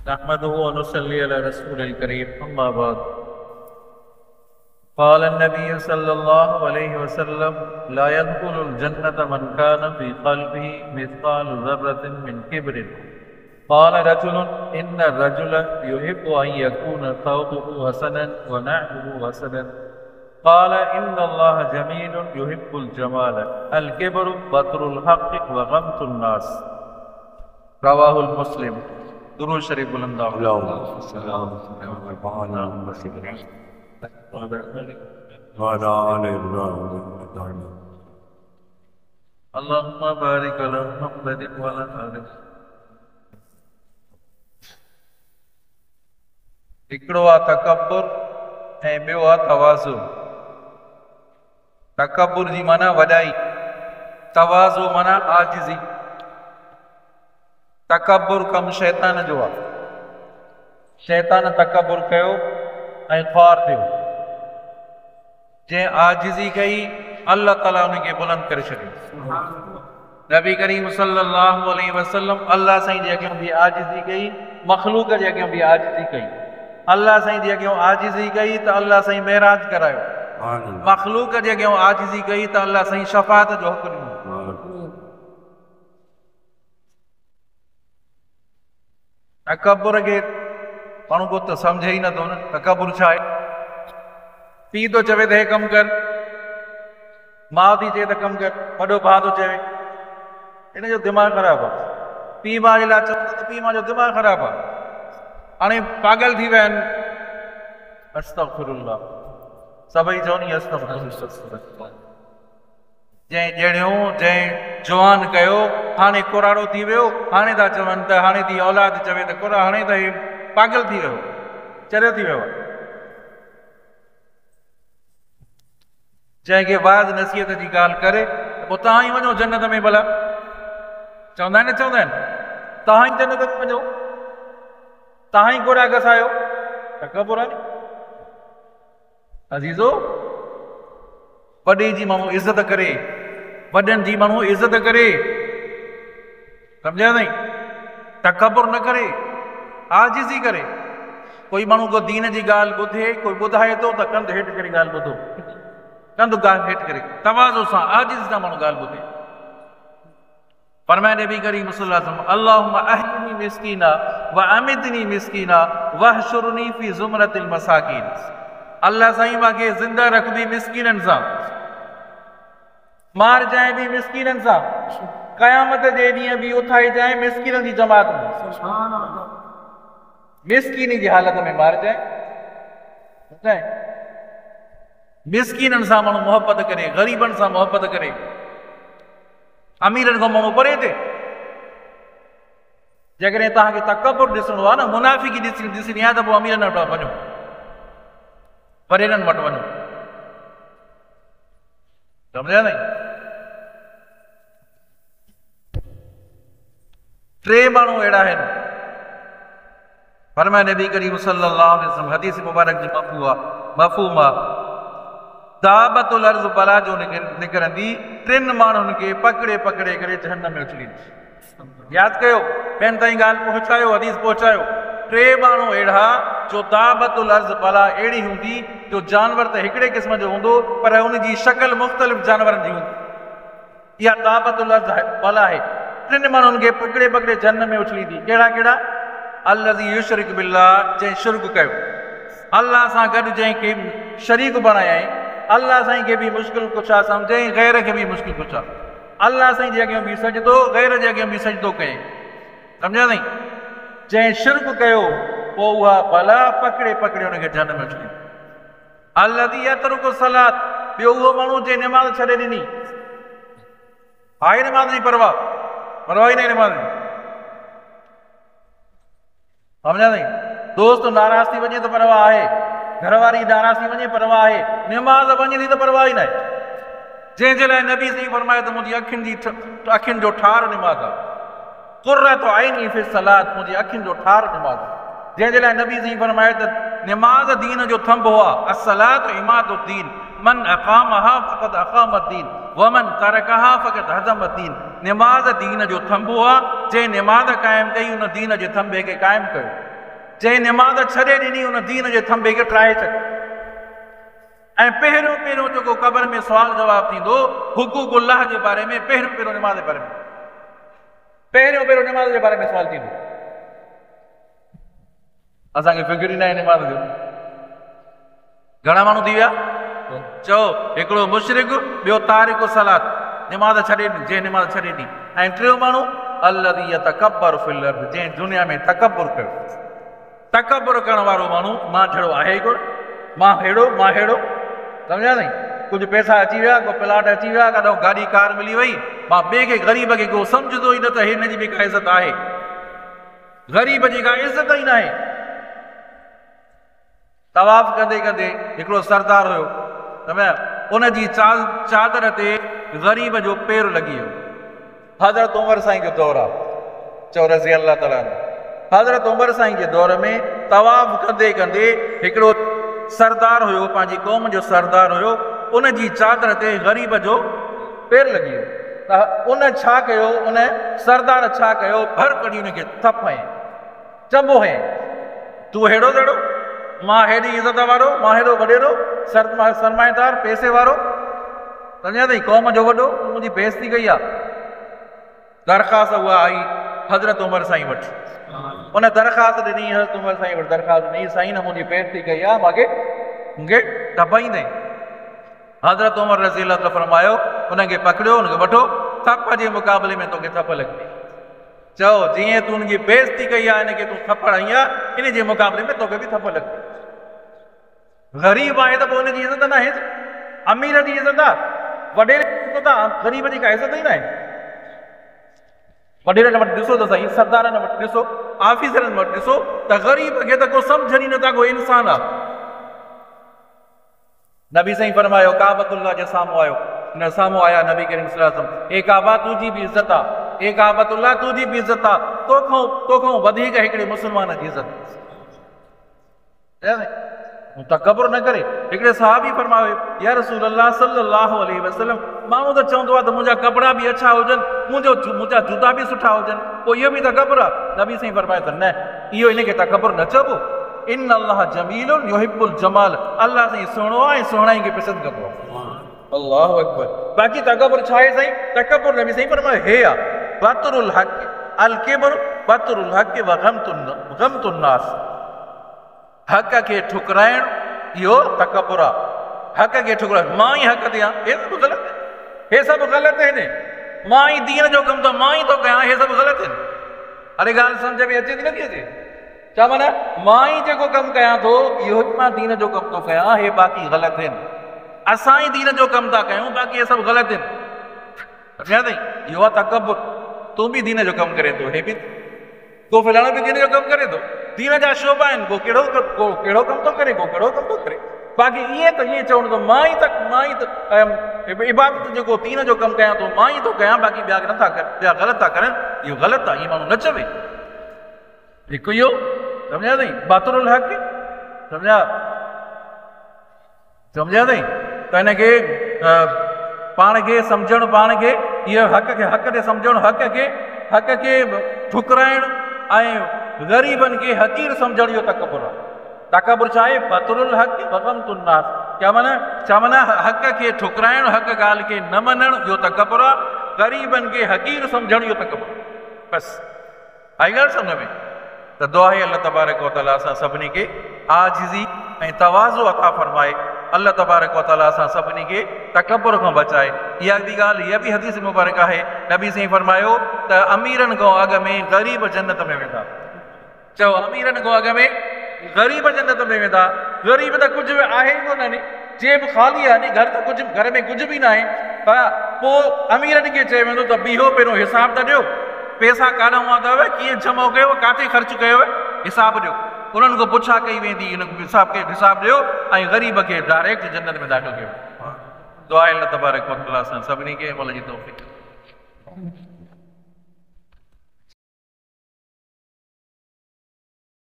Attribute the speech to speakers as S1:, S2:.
S1: नहमदुहु व नुसल्ली अला रसूलिल करीम, अम्मा बाद। क़ाल अन्नबी सल्लल्लाहु अलैहि वसल्लम ला यदखुलुल जन्नत मन कान फ़ी क़ल्बिही मिस्क़ालु ज़र्रतिन मिन किब्रिन। क़ाल रजुलुन इन्न रजुल युहिब्बु अन यकूना थौबुहु हसनन व नअलुहु हसनन। क़ाल इन्नल्लाह जमीलुन युहिब्बुल जमाल। अल किब्रु बत्रुल हक़्क़ि व गम्तुन नास। रवाहुल मुस्लिम। दुरूद शरीफ बुलंद अल्लाहुम्मा बारिक अला मुहम्मदिन व अला आलि। हिकिड़ो आहे तकब्बुर ऐं ॿियो आहे तवाज़ु। तकब्बुर जी माना वॾाई, तवाज़ु माना आजिज़ी। तकब्बुर कम शैतान जो आहे। शैतान तकब्बुर कयो ऐं ख़्वार थियो। जंहिं आजिज़ी कई अल्लाह ताला उनखे बुलंद करे छॾियो। नबी करीम सल्लल्लाहु अलैहि वसल्लम अल्लाह साईं जे अॻियां बि आजिज़ी कई, मख़लूक जे अॻियां बि आजिज़ी कई। अल्लाह साईं जे अॻियां आजिज़ी कई त अल्लाह साईं मेराज करायो। मख़लूक जे अॻियां आजिज़ी कई त अल्लाह साईं शफ़ाअत जो हुक्म ॾिनो। तकब्बुर खे माण्हू को त सम्झे ई नथो न। तकब्बुर छा आहे? पीउ थो चवे त हे कमु कर, माउ थी चए त कमु कर, वॾो भाउ थो चवे, हिन जो दिमाग़ ख़राबु आहे। पीउ माउ जे लाइ चवंदा त पीउ माउ जो दिमाग़ ख़राबु आहे। हाणे पागल थी विया आहिनि। अस्तग़फिरुल्लाह, सभई चवनि अस्तग़फिरुल्लाह। जंहिं ॼणियो, जंहिं जवान कयो, हाणे कुराड़ो थी वियो। हाणे था चवनि त हाणे थी औलाद चवे त कुरा, हाणे त हे पागल थी वियो, चरियो थी वियो। जंहिंखे वाज़ नसीहत जी ॻाल्हि करे त पोइ तव्हां ई वञो जन्नत में। भला चवंदा आहिनि न, चवंदा आहिनि तव्हां ई जन्नत में वञो, तव्हां ई घोड़ा घसायो। तकब्बुर आहे। अज़ीज़ो, वॾे जी माण्हू इज़त करे, वॾनि जी माण्हू इज़त करे, सम्झा नहीं? तकब्बुर न करे, आजिज़ी करे। कोई माण्हू को दीन जी ॻाल्हि ॿुधे, कोई ॿुधाए थो त कंध हेठि करे ॻाल्हि ॿुधो, कंध हेठि करे तवाज़ो सां आजिज़ी सां माण्हू ॻाल्हि ॿुधे। फरमाए नबी करीम सल्लल्लाहु अलैहि वसल्लम अल्लाहुम्मा अहयिनी मिस्कीना व अमितनी मिस्कीना वहशुरनी फी ज़ुमरतिल मसाकीन। अल्लाह साईं मूंखे ज़िंदा रख बि मिस्कीननि सां, मार जाए बि मिस्कीननि सां, क़यामत जे ॾींहुं बि उथाई जाए मिस्कीननि जी जमात में। मिस्कीनी जी हालत में मार जाए। मिस्कीननि सां माण्हू मोहबत करे, ग़रीबनि सां मोहबत करे, अमीरनि खां माण्हू परे थिए। जेकॾहिं तव्हांखे तकब्बुर ॾिसणो आहे न, मुनाफ़िकी ॾिसणी आहे त पोइ अमीरनि वटि वञो, परेरनि वटि वञो। सम्झा नहीं? टे माण्हू अहिड़ा आहिनि। फरमाए नबी करीम सल्लल्लाहु अलैहि वसल्लम, हदीस मुबारक जी मफ़हूम आहे, दाबतुल अर्ज़ बला जो निकिरंदी, टिनि माण्हुनि खे पकड़े पकड़े करे जहन्नम में उछलींदी। यादि कयो, ॿियनि ताईं ॻाल्हि पहुचायो, हदीस पहुचायो। टे माण्हू अहिड़ा जो दाबतुल अर्ज़ बला अहिड़ी हूंदी जो जानवर त हिकिड़े क़िस्म जो हूंदो पर उनजी शक्ल मुख़्तलिफ़ जानवरनि जी हूंदी। इहा दाबतुल अर्ज़ बला आहे। टिनि माण्हुनि खे पकड़े पकड़े जहन्नम में उछलींदी। कहिड़ा कहिड़ा? अल्लज़ी युशरिक बिल्लाह, जंहिं शिरक कयो, अल्लाह सां गॾु जंहिंखे शरीक बणायई, अल्लाह साईं खे बि मुश्किल कुछा सम्झई, गैर खे बि मुश्किल कुछा। अल्लाह साईं जे अॻियां बि सजदो, गैर जे अॻियां बि सजदो कयईं। सम्झा नहीं? जंहिं शिरक कयो पोइ उहा भला पकड़े पकड़े हुनखे जहन्नम में उछली। अल्लज़ी यतरुकु सलात, ॿियो उहो माण्हू जंहिं निमाज़ छॾे ॾिनी। आहे निमाज़ जी परवाह ई न निमाज़ जी। सम्झा नहीं? दोस्त नाराज़ थी वञे त परवाह आहे, घरवारी नाराज़ थी वञे परवाह आहे, निमाज़ वञे थी त परवाह ई न आहे। जंहिंजे लाइ नबी साईं फरमाए त मुंहिंजी अखियुनि जो ठार निमाज़ आहे। क़ुर्रतु ऐनी फी सलात, मुंहिंजी अखियुनि जो ठार निमाज़ आहे। जंहिंजे लाइ नबी साईं फरमाए त निमाज़ दीन जो थंभो आहे। अस्सलात इमादुद्दीन, मन अक़ामहा फ़क़द अक़ामद्दीन वमन तरकहा फ़क़द हज़मद्दीन। निमाज़ दीन जो थंभो आहे। जंहिं निमाज़ क़ाइमु कई उन दीन जे थंभे खे क़ाइमु कयो। जंहिं निमाज़ छॾे ॾिनी उन दीन जे थंभे खे ठाहे छॾियो। ऐं पहिरियों पहिरियों जेको क़बर में सुवाल जवाबु थींदो हुक़ूक़ुल्लाह जे बारे में, पहिरियों निमाज़ जे बारे में, पहिरियों निमाज़ जे बारे में सुवाल थींदो। असांखे फिक्र ई न आहे निमाज़ जो। घणा माण्हू थी विया? चओ हिकिड़ो मुशरिक, ॿियो तारिक सलात, निमाज़ छॾे ॾिनी, जंहिं निमाज़ छॾे ॾिनी। ऐं टियों माण्हू अल्लज़ी यतकब्बरु फिल अर्ज़, जंहिं दुनिया में तकब्बुर कयो। तकब्बुर करण वारो माण्हू मां जहिड़ो आहे ई कोन, मां हेड़ो सम्झा नहीं। कुझु पैसा अची विया, को प्लाट अची विया, काॾो गाॾी कार मिली वई, मां ॿिए खे ग़रीब खे को सम्झंदो ई न त हिन जी बि का इज़त आहे। ग़रीब जी का इज़त ई न आहे। तवाफ़ कंदे कंदे हिकिड़ो सरदार हुयो, सम्झा, उन जी चादर ते ग़रीब जो पेर लॻी वियो। हज़रत उमर साईं जो दौर आहे, चओ रज़ी अल्लाह ताला। हज़रत उमर साईं जे दौर में तवाफ़ कंदे कंदे हिकिड़ो सरदार हुयो, पंहिंजी क़ौम जो सरदार हुयो, उन जी चादर ते ग़रीब जो पेर लॻी वियो। त उन छा कयो, उन सरदार छा कयो, भर कढी उनखे थप हयईं, चंबो हयईं, तूं हेड़ो तेड़ो, मां हेॾी इज़त वारो, मां हेॾो वॾेरो सरमाएदार पैसे वारो, सम्झा अथई, क़ौम जो वॾो, मुंहिंजी बेइज़ती कई आहे। दरख़्वास्त उहा आई हज़रत उमर साईं वटि। उन दरख़्वास्त ॾिनी, हज़रत उमर साईं वटि दरख़्वास्त ॾिनी, साईं न मुंहिंजी बेइज़ती कई आहे, मूंखे टपाईंदे। हज़रत उमर रज़ी अल्लाह ताला फरमायो, उनखे पकड़ियो, उनखे वठो, थप जे मुक़ाबले में तोखे थप लॻंदी। चओ जीअं तूं उनजी बेइज़ती कई आहे, इनखे तूं थप हणी आहे, इन जे मुक़ाबले में तोखे बि थप लॻंदी। ग़रीब आहे त पोइ हुनजी इज़त न आहे, अमीर जी इज़त आहे, वॾेरे जी इज़त आहे, ग़रीब जी का इज़त ई न आहे। वॾेरनि वटि ॾिसो त सही, सरदारनि वटि ॾिसो, ऑफिसरनि वटि ॾिसो त ग़रीब खे त को सम्झनि ई नथा, को इंसान आहे। नबी साईं फरमायो, काबतुल्लाह जे साम्हूं आयो, न साम्हूं आया नबी करीम सल्लल्लाहु अलैहि वसल्लम, ए काबा तुंहिंजी बि इज़त आहे, ए काबतुल्लाह तुंहिंजी बि इज़त आहे, तोखां वधीक हिकिड़े मुस्लमान जी इज़त। तकबर न करे। हिकिड़े सहाबी फरमायो, या रसूल अल्लाह सल्लल्लाहु अलैहि वसल्लम, माण्हू त चवंदो आहे त मुंहिंजा कपिड़ा बि अच्छा हुजनि, मुंहिंजा जूता बि सुठा हुजनि, पोइ इहो बि तकबर आहे? नबी साईं फरमायो त न, इहो इनखे तकबर न चइबो। इन अल्लाह जमीलुन युहिब्बुल जमाल, अल्लाह साईं सुहिणो आहे ऐं सुहिणाई खे पसंदि कंदो आहे। अल्लाहु अकबर। बाक़ी तकबर छा आहे साईं? तकबर नबी साईं फरमायो हे आहे, बतरुल हक़ अल किबर बतरुल हक़ व गमतुन नास, हक़ खे ठुकराइण इहो तकबर आहे। हक़ खे ठुकराइण, मां ई हक़ ते आहियां, हे सभु ग़लति, हे सभु ग़लति आहिनि। मां ई दीन जो कमु त मां ई थो कयां, हे सभु ग़लति आहिनि। अरे ॻाल्हि सम्झ में अचे थी नथी अचे? छा माना मां ई जेको कमु कयां थो, इहो ई मां दीन जो कमु थो कयां, हे बाक़ी ग़लति आहिनि। असां ई दीन जो कमु था कयूं, बाक़ी हे सभु ग़लति आहिनि। सम्झा अथई? इहो आहे तकबर। तूं बि दीन जो कमु करे थो, हे बि को फलाणो बि दीन जो कमु करे थो, दीन जा शोभा आहिनि, को कहिड़ो कमु थो करे, को कहिड़ो कमु थो करे। बाक़ी ईअं त ईअं चवणो थो मां ई त इबादत जेको दीन जो कमु कयां थो मां ई थो कयां, बाक़ी ॿिया नथा कनि, ॿिया ग़लति था करनि, इहो ग़लति आहे, ईअं माण्हू न चवे। हिकु इहो सम्झा अथई, बातरुल हक़, सम्झा अथई? त हिनखे पाण खे सम्झणु, पाण खे इहो हक़ ते सम्झणु, हक़ खे ठुकराइण ऐं ग़रीबनि खे हक़ीर सम्झणु, इहो तकबर आहे। तकबर छा आहे? बतरुल हक़ व गमतुन नास। छा माना हक़ खे ठुकराइण, हक़ ॻाल्हि खे न मञणु, इहो तकबर आहे। ग़रीबनि खे हक़ीर सम्झणु, इहो तकबर। बसि आई ॻाल्हि सम्झ में? त दुआ आहे अल्लाह तबारक व तआला असां सभिनी खे आजिज़ी ऐं तवाज़ु अता फरमाए। अल्लाह तबारक व तआला असां सभिनी खे तकबर खां बचाए। इहा बि ॻाल्हि, इहा बि हदीस मुबारक आहे। नबी साईं फरमायो त अमीरनि खां अॻु में ग़रीब जन्नत में वेंदा। चओ अमीरनि खां अॻु में ग़रीब जन्नत में वेंदा। ग़रीब त कुझु आहे ई कोन, जेब ख़ाली आहे, घर में कुझु बि न आहे। पोइ अमीरनि खे चयो वेंदो त बीहो, पहिरियों हिसाब त ॾियो, पैसा काॾां अथव, कीअं जमा कयो, किथे ख़र्च कयो, हिसाब ॾियो। उन्हनि खां पुछा कई वेंदी, हिसाब ॾियो ऐं ग़रीब खे डायरेक्ट जन्नत में दाख़िल कयो। दुआ आहे अल्लाह तबारक व तआला असां सभिनी खे अमल जी तौफ़ीक़।